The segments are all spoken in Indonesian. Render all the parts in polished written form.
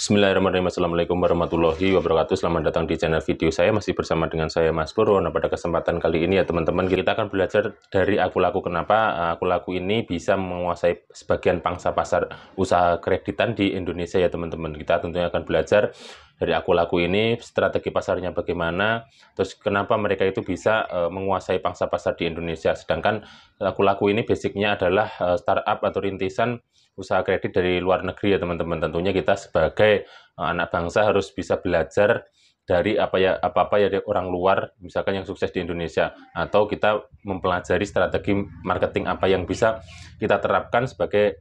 Bismillahirrahmanirrahim. Assalamualaikum warahmatullahi wabarakatuh. Selamat datang di channel video saya. Masih bersama dengan saya Mas Purwo. Nah, pada kesempatan kali ini ya teman-teman, kita akan belajar dari aku laku. Kenapa aku laku ini bisa menguasai sebagian pangsa pasar usaha kreditan di Indonesia ya teman-teman. Kita tentunya akan belajar dari aku laku ini, strategi pasarnya bagaimana, terus kenapa mereka itu bisa menguasai pangsa pasar di Indonesia. Sedangkan aku laku ini basicnya adalah startup atau rintisan usaha kredit dari luar negeri ya teman-teman. Tentunya kita sebagai anak bangsa harus bisa belajar dari apa-apa ya dari orang luar, misalkan yang sukses di Indonesia, atau kita mempelajari strategi marketing apa yang bisa kita terapkan sebagai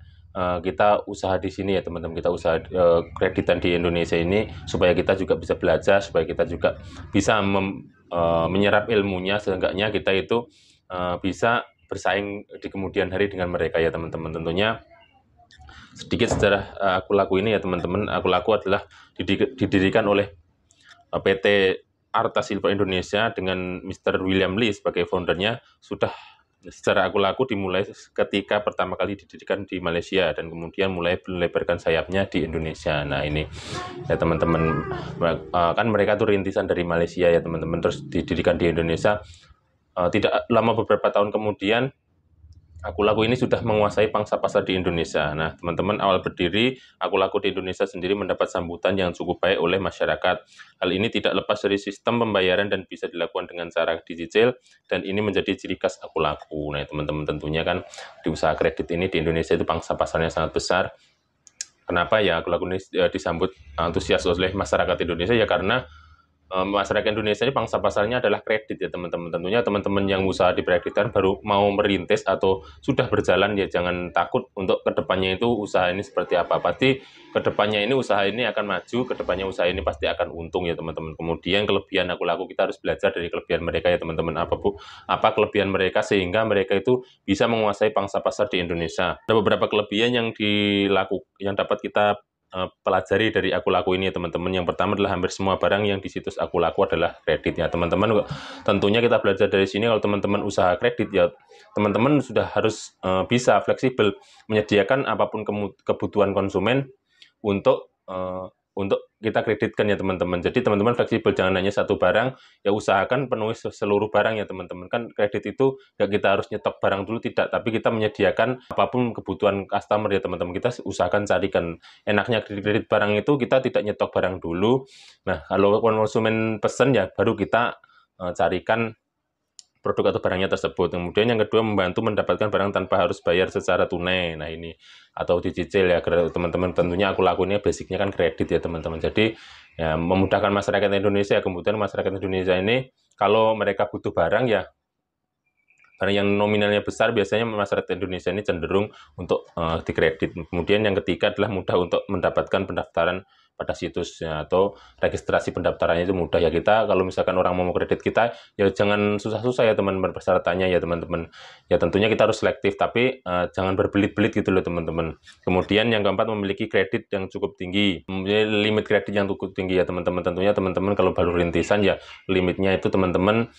kita usaha di sini ya teman-teman. Kita usaha kreditan di Indonesia ini supaya kita juga bisa belajar, supaya kita juga bisa menyerap ilmunya, seenggaknya kita itu bisa bersaing di kemudian hari dengan mereka ya teman-teman. Tentunya sedikit sejarah aku laku ini ya teman-teman. Aku laku adalah didirikan oleh PT Arta Silva Indonesia dengan Mr. William Lee sebagai foundernya. Sudah secara aku laku dimulai ketika pertama kali didirikan di Malaysia dan kemudian mulai melebarkan sayapnya di Indonesia. Nah ini ya teman-teman, kan mereka tuh rintisan dari Malaysia ya teman-teman, terus didirikan di Indonesia. Tidak lama, beberapa tahun kemudian aku laku ini sudah menguasai pangsa pasar di Indonesia. Nah, teman-teman, awal berdiri, aku laku di Indonesia sendiri mendapat sambutan yang cukup baik oleh masyarakat. Hal ini tidak lepas dari sistem pembayaran dan bisa dilakukan dengan cara digital, dan ini menjadi ciri khas aku laku. Nah, teman-teman, tentunya kan di usaha kredit ini di Indonesia itu pangsa pasarnya sangat besar. Kenapa ya aku laku ini disambut antusias oleh masyarakat Indonesia? Ya karena masyarakat Indonesia ini pangsa pasarnya adalah kredit ya teman-teman. Tentunya teman-teman yang usaha di kreditan baru mau merintis atau sudah berjalan ya jangan takut untuk kedepannya itu usaha ini seperti apa. Pasti kedepannya ini usaha ini akan maju, kedepannya usaha ini pasti akan untung ya teman-teman. Kemudian kelebihan aku laku, kita harus belajar dari kelebihan mereka ya teman-teman. Apa kelebihan mereka sehingga mereka itu bisa menguasai pangsa pasar di Indonesia. Ada beberapa kelebihan yang dapat kita pelajari dari aku laku ini ya teman-teman. Yang pertama adalah hampir semua barang yang di situs aku laku adalah kredit ya teman-teman. Tentunya kita belajar dari sini, kalau teman-teman usaha kredit ya teman-teman sudah harus bisa fleksibel menyediakan apapun kebutuhan konsumen untuk kita kreditkan ya teman-teman. Jadi teman-teman fleksibel, jangan hanya satu barang, ya usahakan penuhi seluruh barang ya teman-teman. Kan kredit itu nggak kita harus nyetok barang dulu, tidak, tapi kita menyediakan apapun kebutuhan customer ya teman-teman. Kita usahakan carikan. Enaknya kredit barang itu kita tidak nyetok barang dulu. Nah, kalau konsumen pesen ya baru kita carikan produk atau barangnya tersebut. Kemudian yang kedua, membantu mendapatkan barang tanpa harus bayar secara tunai. Nah ini, atau dicicil ya teman-teman. Tentunya aku lakunya basicnya kan kredit ya teman-teman. Jadi ya memudahkan masyarakat Indonesia. Kemudian masyarakat Indonesia ini kalau mereka butuh barang ya barang yang nominalnya besar, biasanya masyarakat Indonesia ini cenderung untuk dikredit. Kemudian yang ketiga adalah mudah untuk mendapatkan pendaftaran pada situsnya atau registrasi pendaftarannya itu mudah ya. Kita kalau misalkan orang mau kredit kita ya jangan susah-susah ya teman-teman persyaratannya ya teman-teman. Ya tentunya kita harus selektif, tapi jangan berbelit-belit gitu loh teman-teman. Kemudian yang keempat, memiliki kredit yang cukup tinggi, memiliki limit kredit yang cukup tinggi ya teman-teman. Tentunya teman-teman kalau baru rintisan ya limitnya itu teman-teman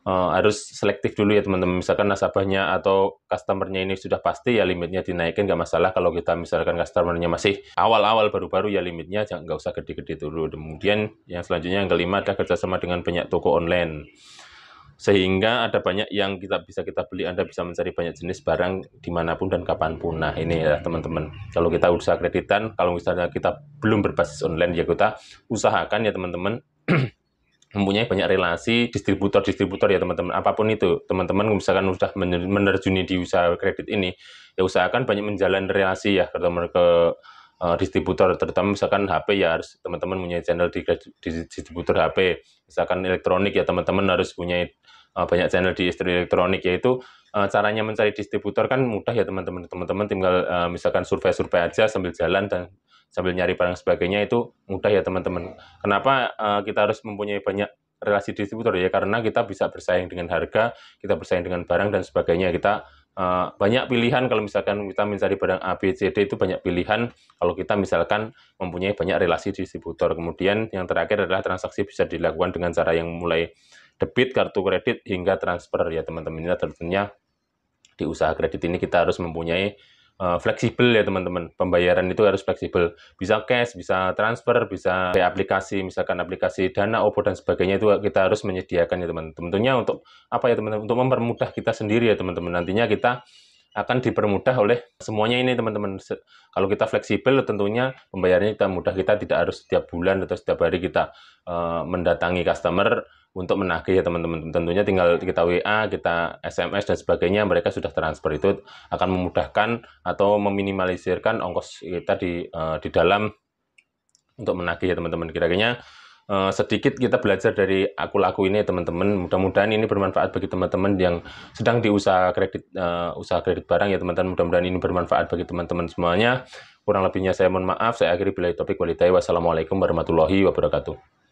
harus selektif dulu ya teman-teman. Misalkan nasabahnya atau customernya ini sudah pasti ya limitnya dinaikin, nggak masalah. Kalau kita misalkan customernya masih awal-awal baru-baru ya limitnya nggak usah gede-gede dulu. Kemudian yang selanjutnya yang kelima adalah kerjasama dengan banyak toko online, sehingga ada banyak yang bisa kita beli. Anda bisa mencari banyak jenis barang dimanapun dan kapanpun. Nah ini ya teman-teman, kalau kita usaha kreditan, kalau misalnya kita belum berbasis online ya kita usahakan ya teman-teman mempunyai banyak relasi distributor ya teman-teman. Apapun itu teman-teman, misalkan sudah menerjuni di usaha kredit ini ya usahakan banyak menjalin relasi ya ke distributor, terutama misalkan HP ya harus teman-teman punya channel di distributor HP. Misalkan elektronik ya teman-teman harus punya banyak channel di elektronik, yaitu caranya mencari distributor kan mudah ya teman-teman. Teman-teman tinggal misalkan survei-survei aja sambil jalan dan sambil nyari barang sebagainya, itu mudah ya teman-teman. Kenapa kita harus mempunyai banyak relasi distributor ya? Karena kita bisa bersaing dengan harga, kita bersaing dengan barang dan sebagainya. Kita banyak pilihan kalau misalkan kita mencari barang A, B, C, D, itu banyak pilihan kalau kita misalkan mempunyai banyak relasi distributor. Kemudian yang terakhir adalah transaksi bisa dilakukan dengan cara yang mulai debit, kartu kredit, hingga transfer ya teman-teman. Ini tentunya di usaha kredit ini kita harus mempunyai fleksibel ya teman-teman. Pembayaran itu harus fleksibel. Bisa cash, bisa transfer, bisa aplikasi, misalkan aplikasi Dana, OVO dan sebagainya itu kita harus menyediakan ya teman-teman. Tentunya untuk apa ya teman-teman? Untuk mempermudah kita sendiri ya teman-teman. Nantinya kita akan dipermudah oleh semuanya ini teman-teman. Kalau kita fleksibel tentunya pembayarannya kita mudah, kita tidak harus setiap bulan atau setiap hari kita mendatangi customer untuk menagih ya teman-teman. Tentunya tinggal kita WA, kita SMS dan sebagainya, mereka sudah transfer. Itu akan memudahkan atau meminimalisirkan ongkos kita di dalam untuk menagih ya teman-teman. Kira-kira sedikit kita belajar dari Aku Laku ini ya teman-teman. Mudah-mudahan ini bermanfaat bagi teman-teman yang sedang di usaha kredit barang ya teman-teman. Mudah-mudahan ini bermanfaat bagi teman-teman semuanya. Kurang lebihnya saya mohon maaf. Saya akhiri bila topik walidaya. Wassalamualaikum warahmatullahi wabarakatuh.